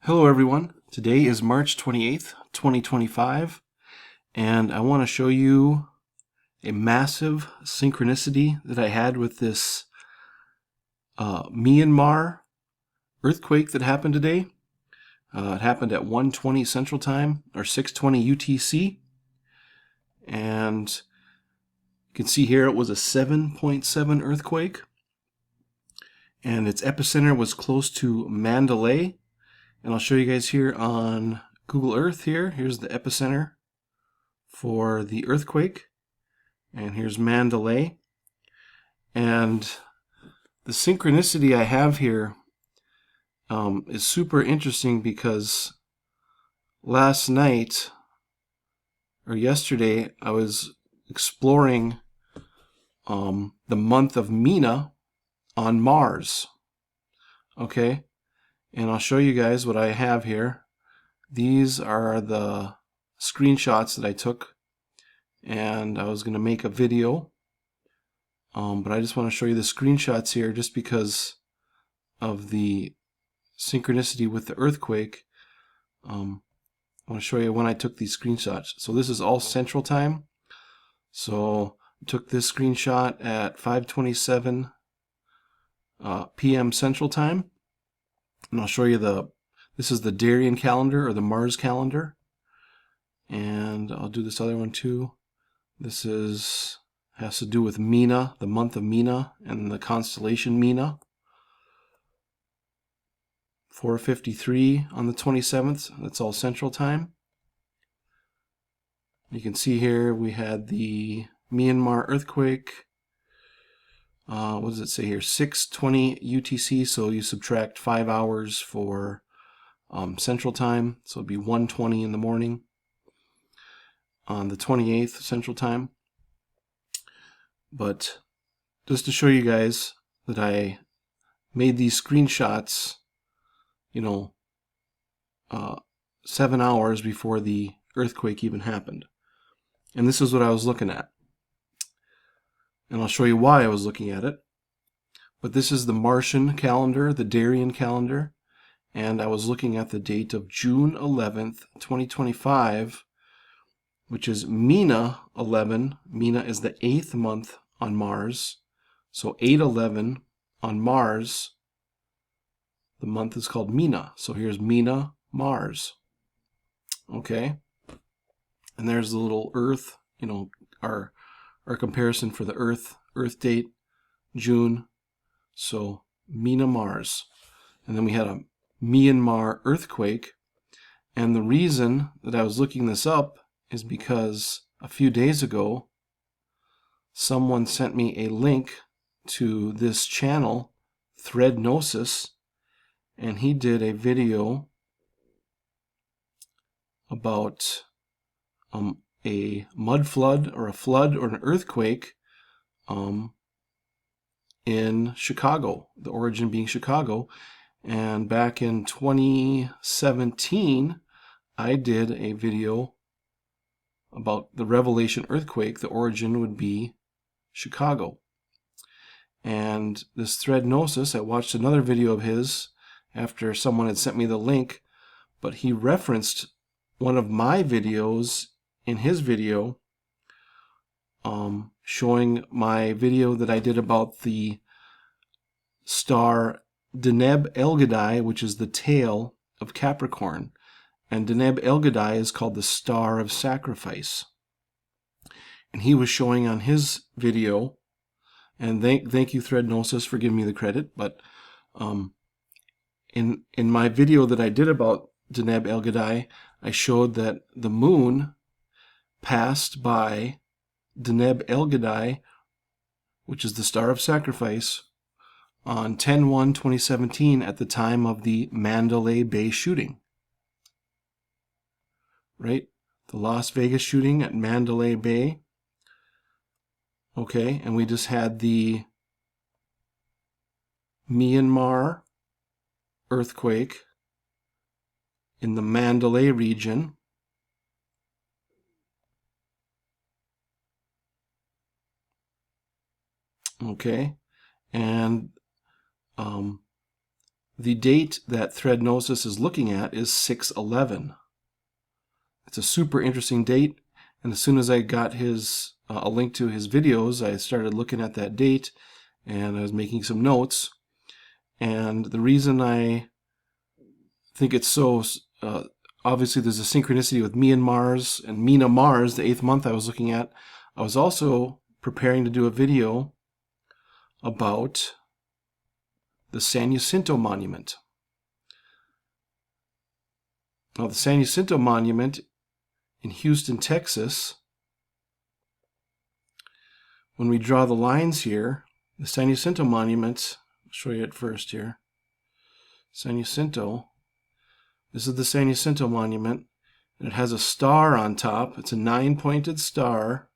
Hello everyone, today is March 28th, 2025, and I want to show you a massive synchronicity that I had with this Myanmar earthquake that happened today. It happened at 1:20 Central Time, or 6:20 UTC, and you can see here it was a 7.7 earthquake, and its epicenter was close to Mandalay. And I'll show you guys here on Google Earth here. Here's the epicenter for the earthquake. And here's Mandalay. And the synchronicity I have here is super interesting because last night or yesterday I was exploring the month of Mina on Mars. Okay? And I'll show you guys what I have here. These are the screenshots that I took, and I was going to make a video, but I just want to show you the screenshots here just because of the synchronicity with the earthquake. I want to show you when I took these screenshots. So this is all Central Time. So I took this screenshot at 5:27 p.m. Central Time. And I'll show you this is the Darien calendar, or the Mars calendar. And I'll do this other one too. This has to do with Mina, the month of Mina, and the constellation Mina. 4:53 on the 27th, that's all Central Time. You can see here we had the Myanmar earthquake. What does it say here? 6:20 UTC, so you subtract 5 hours for Central Time, so it'd be 1:20 in the morning on the 28th Central Time. But just to show you guys that I made these screenshots, 7 hours before the earthquake even happened. And this is what I was looking at. And I'll show you why I was looking at it. But this is the Martian calendar, the Darien calendar, and I was looking at the date of June 11th, 2025, which is Mina 11. Mina is the 8th month on Mars. So 8/11 on Mars, the month is called Mina. So here's Mina-Mars. Okay? And there's the little Earth, our comparison for the Earth date, June. So Mina-Mars. And then we had a Myanmar earthquake. And the reason that I was looking this up is because a few days ago, someone sent me a link to this channel, Threadnosis, and he did a video about a mud flood or a flood or an earthquake in Chicago, the origin being Chicago. And back in 2017, I did a video about the Revelation earthquake. The origin would be Chicago. And this Threadnosis, I watched another video of his after someone had sent me the link, but he referenced one of my videos in his video, showing my video that I did about the star Deneb Algedi, which is the tail of Capricorn. And Deneb Algedi is called the star of sacrifice. And he was showing on his video, and thank you Threadnosis for giving me the credit, but in my video that I did about Deneb Algedi, I showed that the moon passed by Deneb Algedi, which is the star of sacrifice, on 10/1/2017 at the time of the Mandalay Bay shooting. Right? The Las Vegas shooting at Mandalay Bay. Okay, and we just had the Myanmar earthquake in the Mandalay region. Okay, and the date that Thread Gnosis is looking at is 6/11. It's a super interesting date, and as soon as I got his a link to his videos, I started looking at that date, and I was making some notes. And the reason I think it's so obviously there's a synchronicity with Myanmar and Mina-Mars, the 8th month I was looking at. I was also preparing to do a video about the San Jacinto Monument. Now, the San Jacinto Monument in Houston, Texas, when we draw the lines here, the San Jacinto Monument, I'll show you it first here. San Jacinto, this is the San Jacinto Monument, and it has a star on top. It's a 9-pointed star,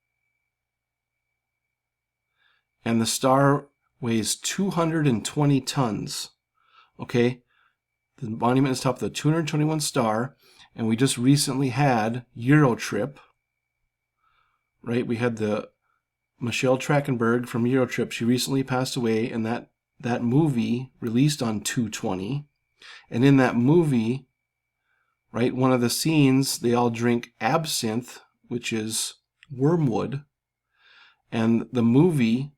and the star weighs 220 tons. Okay, the monument is topped with a 221 star, and we just recently had Eurotrip, right? We had the Michelle Trachtenberg from Eurotrip. She recently passed away, and that movie released on 220. And in that movie, right, one of the scenes, they all drink absinthe, which is wormwood, and the movie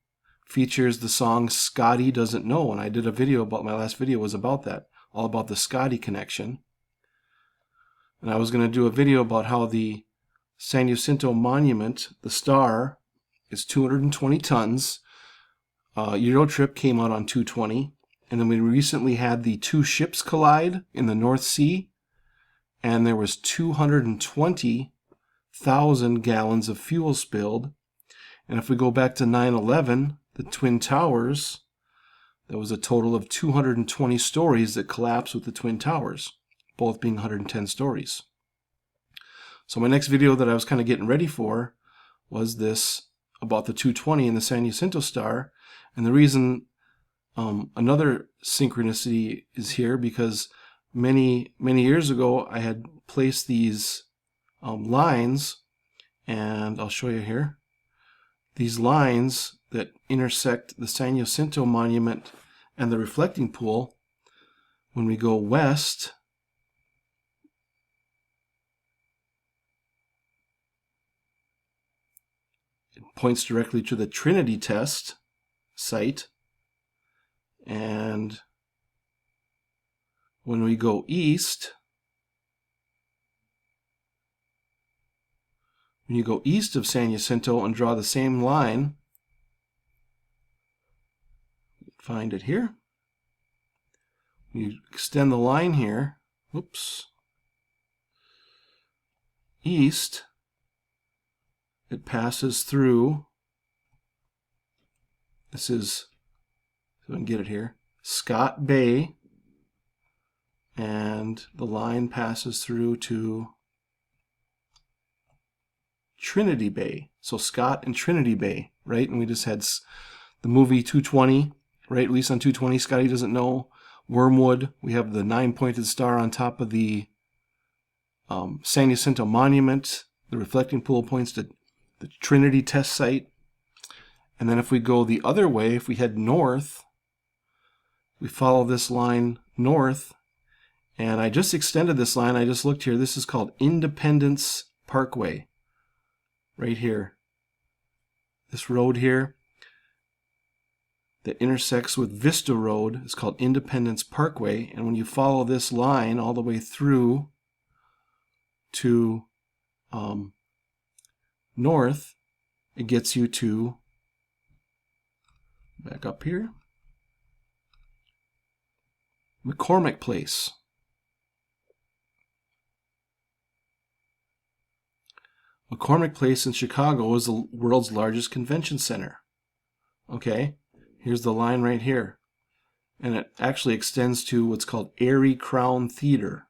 features the song Scotty Doesn't Know, and I did a video about, my last video was about that, all about the Scotty connection. And I was going to do a video about how the San Jacinto Monument, the star, is 220 tons. Eurotrip came out on 220, and then we recently had the two ships collide in the North Sea, and there was 220,000 gallons of fuel spilled. And if we go back to 9/11, the Twin Towers, there was a total of 220 stories that collapsed with the Twin Towers, both being 110 stories. So my next video that I was kind of getting ready for was this about the 220 and the San Jacinto star. And the reason another synchronicity is here, because many years ago I had placed these lines, and I'll show you here. These lines that intersect the San Jacinto Monument and the reflecting pool, when we go west, it points directly to the Trinity test site, and when we go east, when you go east of San Jacinto and draw the same line, find it here, you extend the line here, oops, east, it passes through, this is, so I can get it here, Scott Bay, and the line passes through to Trinity Bay. So Scott and Trinity Bay, right? And we just had the movie 220, right? At least on 220, Scotty Doesn't Know. Wormwood, we have the 9-pointed star on top of the San Jacinto Monument. The reflecting pool points to the Trinity test site. And then if we go the other way, if we head north, we follow this line north, and I just extended this line. I just looked here. This is called Independence Parkway, right here. This road here that intersects with Vista Road is called Independence Parkway, and when you follow this line all the way through to north, it gets you to, back up here, McCormick Place. McCormick Place in Chicago is the world's largest convention center. Okay, here's the line right here. And it actually extends to what's called Airy Crown Theater.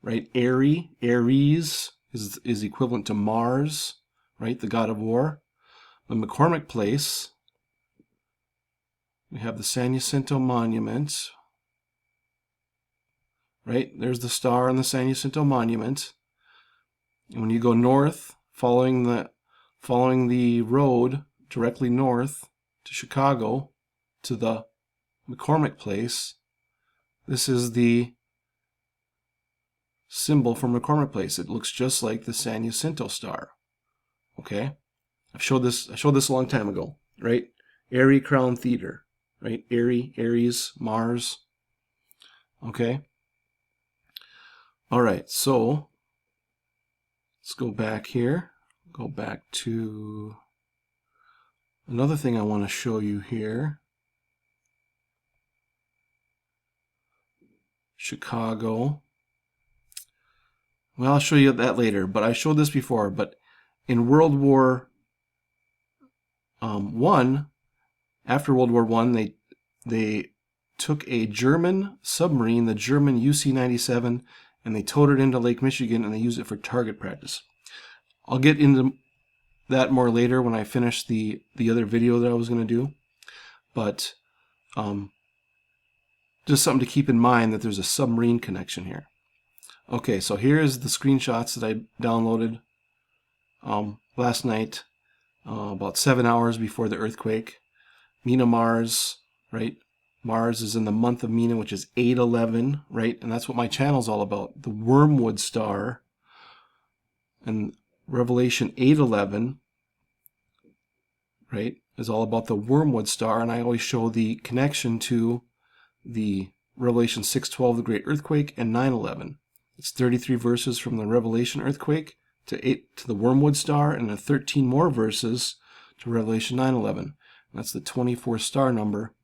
Right, Airy, Ares is equivalent to Mars, right, the god of war. The McCormick Place, we have the San Jacinto Monument. Right, there's the star on the San Jacinto Monument. And when you go north, following the road directly north to Chicago, to the McCormick Place, This is the symbol from McCormick Place. It looks just like the San Jacinto star. Okay, I showed this a long time ago, right? Airy Crown Theater, right? Airy, Aries, Mars. Okay. All right, so let's go back here. Go back to another thing I want to show you here. Chicago. Well, I'll show you that later, but I showed this before. But in World War One, after World War I, they took a German submarine, the German UC-97, and they towed it into Lake Michigan, and they used it for target practice. I'll get into that more later when I finish the other video that I was going to do. But just something to keep in mind that there's a submarine connection here. Okay, so here's the screenshots that I downloaded last night, about 7 hours before the earthquake. Mina-Mars, right? Mars is in the month of Mina, which is 8/11, right? And that's what my channel's all about. The Wormwood star. And Revelation 8/11, right, is all about the Wormwood star. And I always show the connection to the Revelation 6:12, the Great Earthquake, and 9/11. It's 33 verses from the Revelation earthquake to the Wormwood star, and then 13 more verses to Revelation 9/11. That's the 24 star number.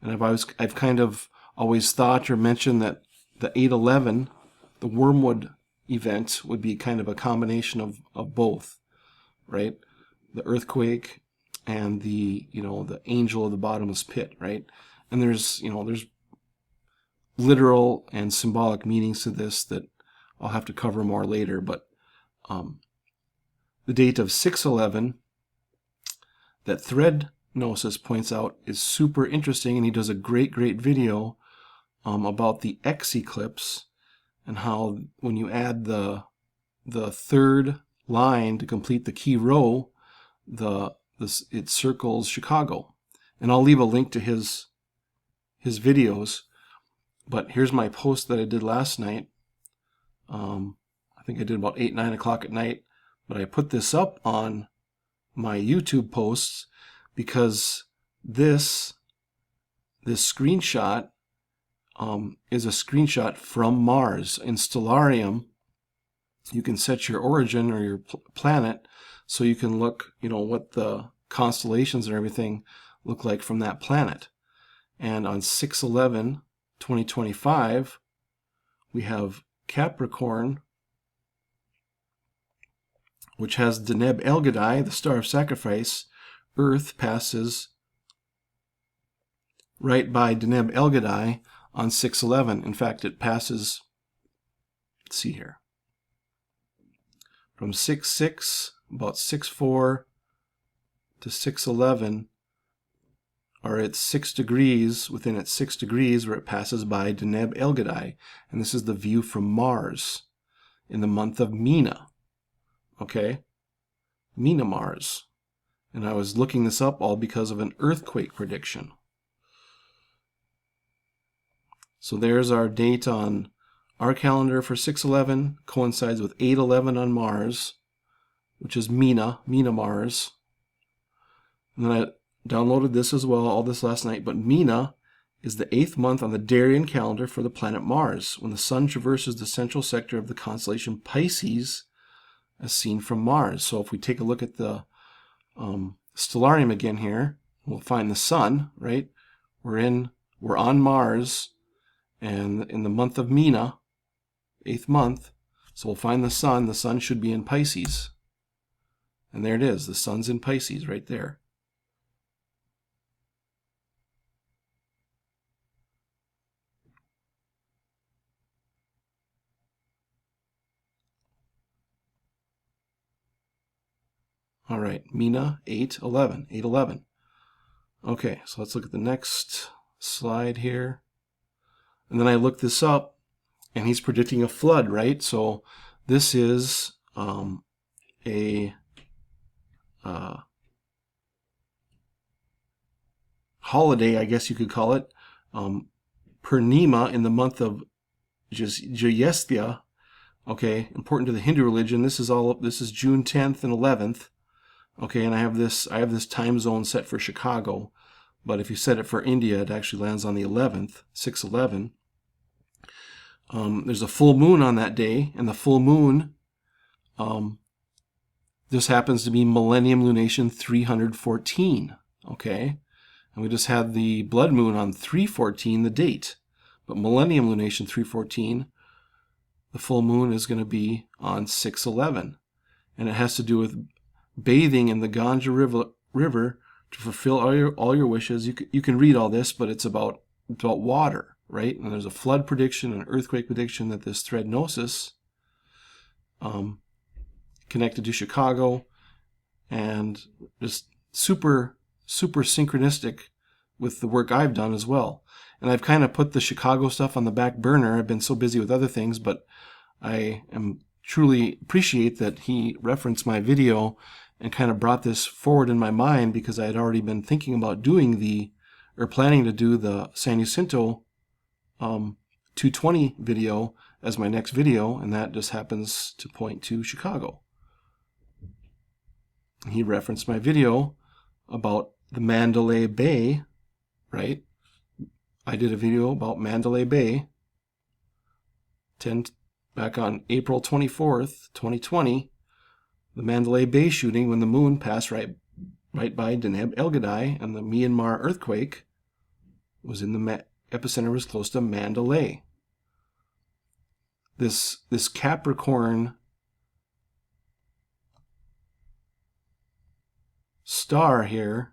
And I've kind of always thought or mentioned that the 8/11, the Wormwood event, would be kind of a combination of both, right? The earthquake and the angel of the bottomless pit, right? And there's literal and symbolic meanings to this that I'll have to cover more later. But the date of 6/11 that Thread Gnosis points out is super interesting, and he does a great video about the X eclipse and how when you add the third line to complete the key row, it circles Chicago. And I'll leave a link to his videos. But here's my post that I did last night. I think I did about 8, 9 o'clock at night. But I put this up on my YouTube posts because this screenshot is a screenshot from Mars. In Stellarium, you can set your origin or your planet so you can look, what the constellations and everything look like from that planet. And on 6/11/2025, we have Capricorn, which has Deneb Algedi, the star of sacrifice. Earth passes right by Deneb Algedi on 6/11. In fact, it passes, let's see here, from 6/6, about 6/4 to 6/11, are at 6 degrees, within its 6 degrees where it passes by Deneb Algedi. And this is the view from Mars in the month of Mina. Okay? Mina-Mars. And I was looking this up all because of an earthquake prediction. So there's our date on our calendar for 6/11. Coincides with 8/11 on Mars, which is Mina-Mars. And then I downloaded this as well, all this last night. But Mina is the 8th month on the Darien calendar for the planet Mars, when the sun traverses the central sector of the constellation Pisces as seen from Mars. So if we take a look at the Stellarium again here, we'll find the sun, right? We're on Mars, and in the month of Mina, 8th month, so we'll find the sun. The sun should be in Pisces. And there it is. The sun's in Pisces right there. All right, Mina 8/11, 8/11. Okay, so let's look at the next slide here. And then I looked this up, and he's predicting a flood, right? So this is a holiday, I guess you could call it, Purnima in the month of Jyestia. Okay, important to the Hindu religion. This is June 10th and 11th. Okay, and I have this time zone set for Chicago, but if you set it for India, it actually lands on the 11th, 6/11. There's a full moon on that day, and the full moon, this happens to be Millennium Lunation 314. Okay, and we just had the blood moon on 314, the date, but Millennium Lunation 314. The full moon is going to be on 6/11, and it has to do with bathing in the Ganga River to fulfill all your wishes. You can read all this, but it's about water, right? And there's a flood prediction, an earthquake prediction that this thread gnosis connected to Chicago, and just super synchronistic with the work I've done as well. And I've kind of put the Chicago stuff on the back burner. I've been so busy with other things, but I am truly appreciate that he referenced my video and kind of brought this forward in my mind, because I had already been thinking about planning to do the San Jacinto 220 video as my next video, and that just happens to point to Chicago. He referenced my video about the Mandalay Bay, right? I did a video about Mandalay Bay back on April 24th, 2020, the Mandalay Bay shooting when the moon passed right by Deneb, Algedi, and the Myanmar earthquake was in the epicenter was close to Mandalay. This Capricorn star here,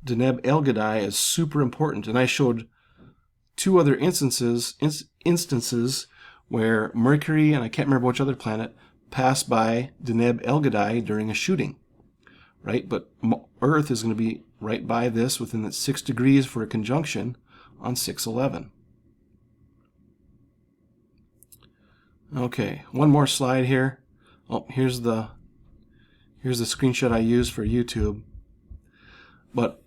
Deneb Algedi, is super important, and I showed two other instances where Mercury and I can't remember which other planet passed by Deneb Algedi during a shooting, right? But Earth is going to be right by this within the 6 degrees for a conjunction on 6/11. Okay, one more slide here. Oh, here's the screenshot I used for YouTube. But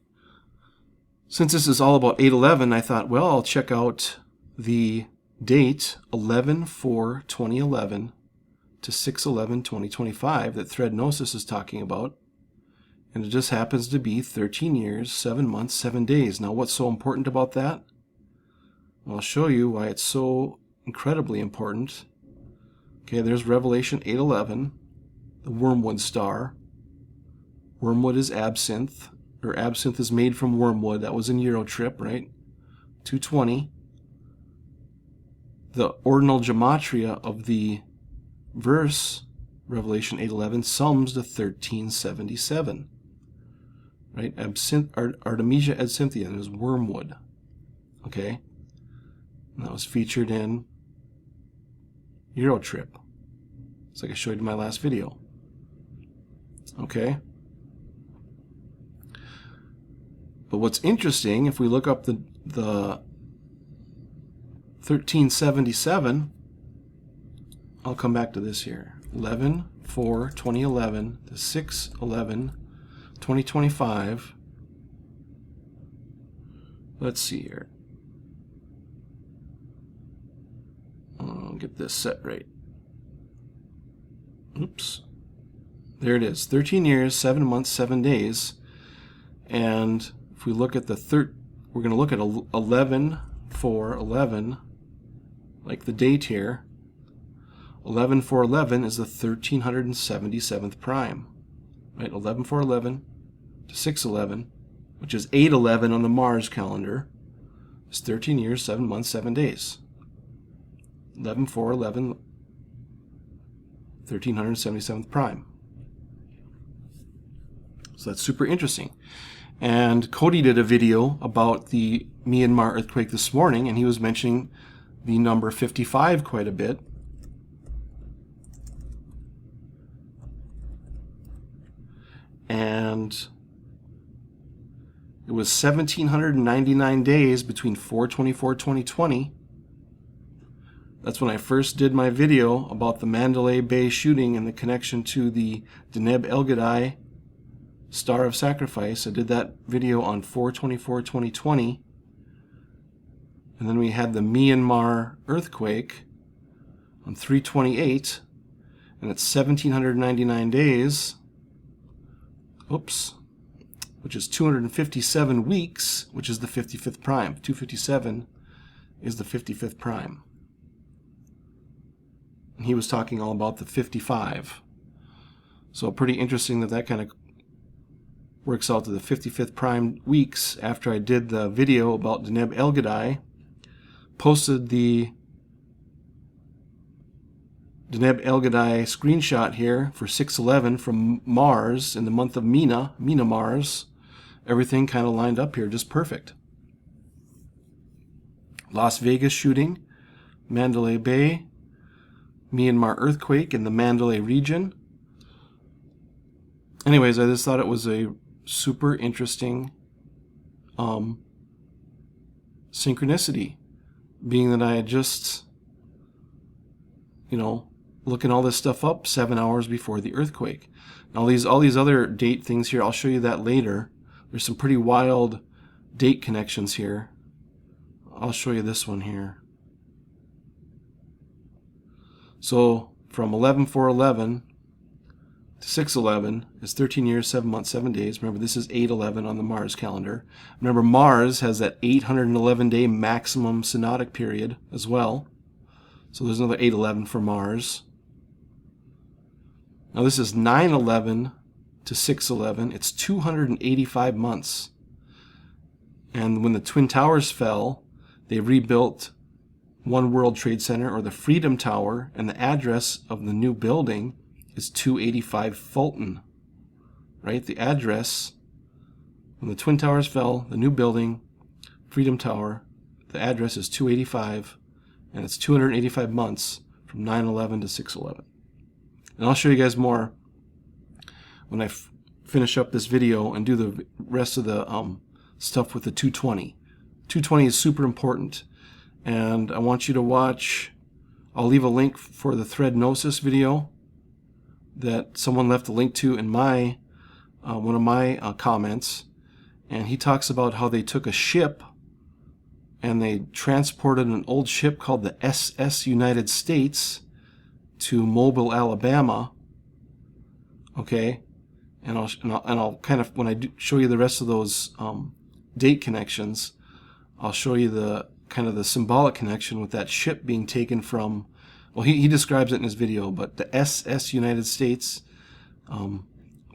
since this is all about 8/11, I thought, well, I'll check out the date 11/4/2011 to 6/11/2025 that Thread Gnosis is talking about. And it just happens to be 13 years, 7 months, 7 days. Now, what's so important about that? Well, I'll show you why it's so incredibly important. Okay, there's Revelation 8:11, the Wormwood star. Wormwood is absinthe, or absinthe is made from wormwood. That was in Eurotrip, right? 220. The ordinal gematria of the verse, Revelation 8:11, sums to 1377. Right? Artemisia absinthium is wormwood. Okay? And that was featured in Eurotrip. It's like I showed you in my last video. Okay? But what's interesting, if we look up the 1377, I'll come back to this here. 11/4/2011 to 6/11/2025. Let's see here. I'll get this set right. Oops. There it is. 13 years, 7 months, 7 days. And if we look at we're going to look at 11/4/11, like the date here. 11/4/11 is the 1377th prime. Right? 11/4/11 to 6/11, which is 8/11 on the Mars calendar. It's 13 years, 7 months, 7 days. 11/4/11, 1377th prime. So that's super interesting. And Cody did a video about the Myanmar earthquake this morning, and he was mentioning the number 55 quite a bit. And it was 1,799 days between 4/24/2020. That's when I first did my video about the Mandalay Bay shooting and the connection to the Deneb Algedi Star of Sacrifice. I did that video on 4/24/2020. And then we had the Myanmar earthquake on 3/28, and it's 1,799 days. Oops. Which is 257 weeks, which is the 55th prime. 257 is the 55th prime. And he was talking all about the 55. So pretty interesting that that kind of works out to the 55th prime weeks after I did the video about Deneb Algedi. Posted the Deneb Algedi screenshot here for 6/11 from Mars in the month of Mina-Mars. Everything kind of lined up here, just perfect. Las Vegas shooting, Mandalay Bay, Myanmar earthquake in the Mandalay region. Anyways, I just thought it was a super interesting synchronicity, being that I had just, looking all this stuff up 7 hours before the earthquake. And all these other date things here, I'll show you that later. There's some pretty wild date connections here. I'll show you this one here. So from 11/4/11 to 6/11 is 13 years, 7 months, 7 days. Remember, this is 8/11 on the Mars calendar. Remember, Mars has that 811-day maximum synodic period as well. So there's another 8/11 for Mars. Now this is 9/11 to 6/11. It's 285 months. And when the Twin Towers fell, they rebuilt One World Trade Center, or the Freedom Tower, and the address of the new building is 285 Fulton. Right? The address, when the Twin Towers fell, the new building, Freedom Tower, the address is 285, and it's 285 months from 9/11 to 6/11. And I'll show you guys more when I finish up this video and do the rest of the stuff with the 220. 220 is super important, and I want you to watch. I'll leave a link for the thread gnosis video that someone left a link to in my one of my comments, and he talks about how they took a ship and they transported an old ship called the SS United States to Mobile, Alabama. Okay, and I'll kind of, when I show you the rest of those date connections, I'll show you the kind of the symbolic connection with that ship being taken from, well, he describes it in his video, but the SS United States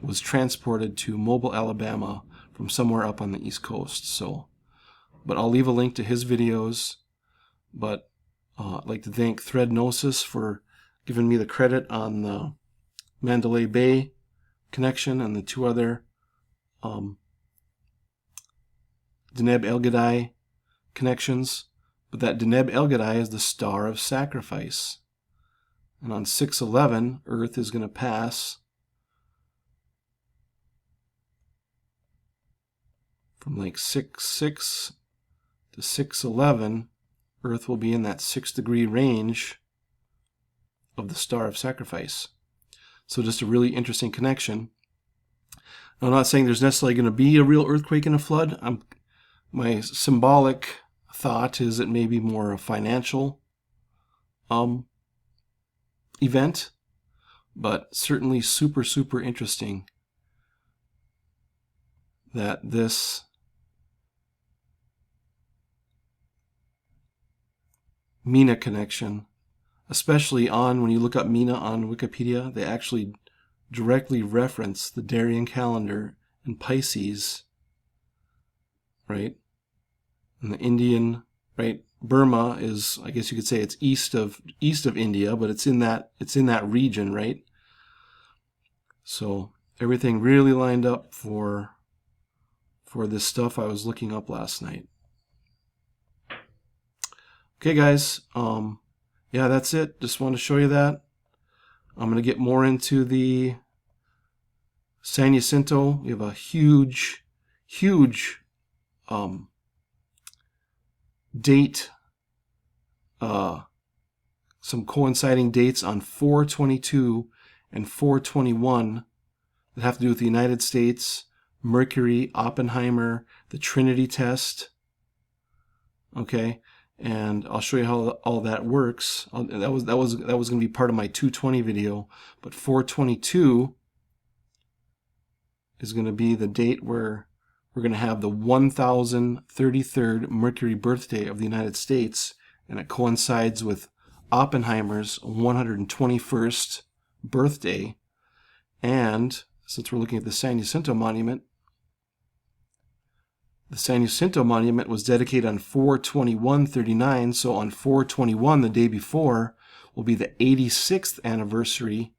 was transported to Mobile, Alabama from somewhere up on the East Coast. So, but I'll leave a link to his videos. But I'd like to thank Thread Gnosis for giving me the credit on the Mandalay Bay connection and the two other Deneb Algedi connections. But that Deneb Algedi is the star of sacrifice. And on 6/11, Earth is going to pass from like 6/6 to 6/11. Earth will be in that 6-degree range of the star of sacrifice. So just a really interesting connection. Now, I'm not saying there's necessarily going to be a real earthquake and a flood. My symbolic thought is it may be more a financial event, but certainly super, super interesting that this Mina connection, especially when you look up Mina on Wikipedia, they actually directly reference the Darien calendar and Pisces, right? And the Indian, right? Burma is, I guess you could say, it's east of India, but it's in that region, right? So everything really lined up for this stuff I was looking up last night. Okay, guys. Yeah, that's it. Just wanted to show you that. I'm going to get more into the San Jacinto. We have a huge date, some coinciding dates on 4/22 and 4/21 that have to do with the United States, Mercury, Oppenheimer, the Trinity test. Okay, and I'll show you how all that works. That was going to be part of my 220 video, but 422 is going to be the date where we're going to have the 1033rd Mercury birthday of the United States, and it coincides with Oppenheimer's 121st birthday. And since we're looking at the San Jacinto Monument, the San Jacinto Monument was dedicated on 4/21/39, so on 4/21, the day before, will be the 86th anniversary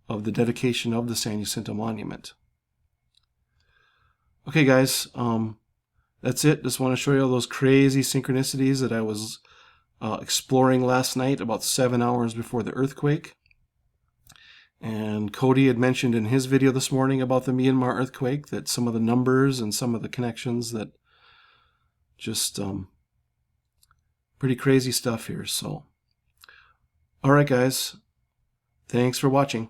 of the dedication of the San Jacinto Monument. Okay, guys, that's it. Just want to show you all those crazy synchronicities that I was exploring last night, about 7 hours before the earthquake. And Cody had mentioned in his video this morning about the Myanmar earthquake that some of the numbers and some of the connections, that just pretty crazy stuff here. So, all right, guys, thanks for watching.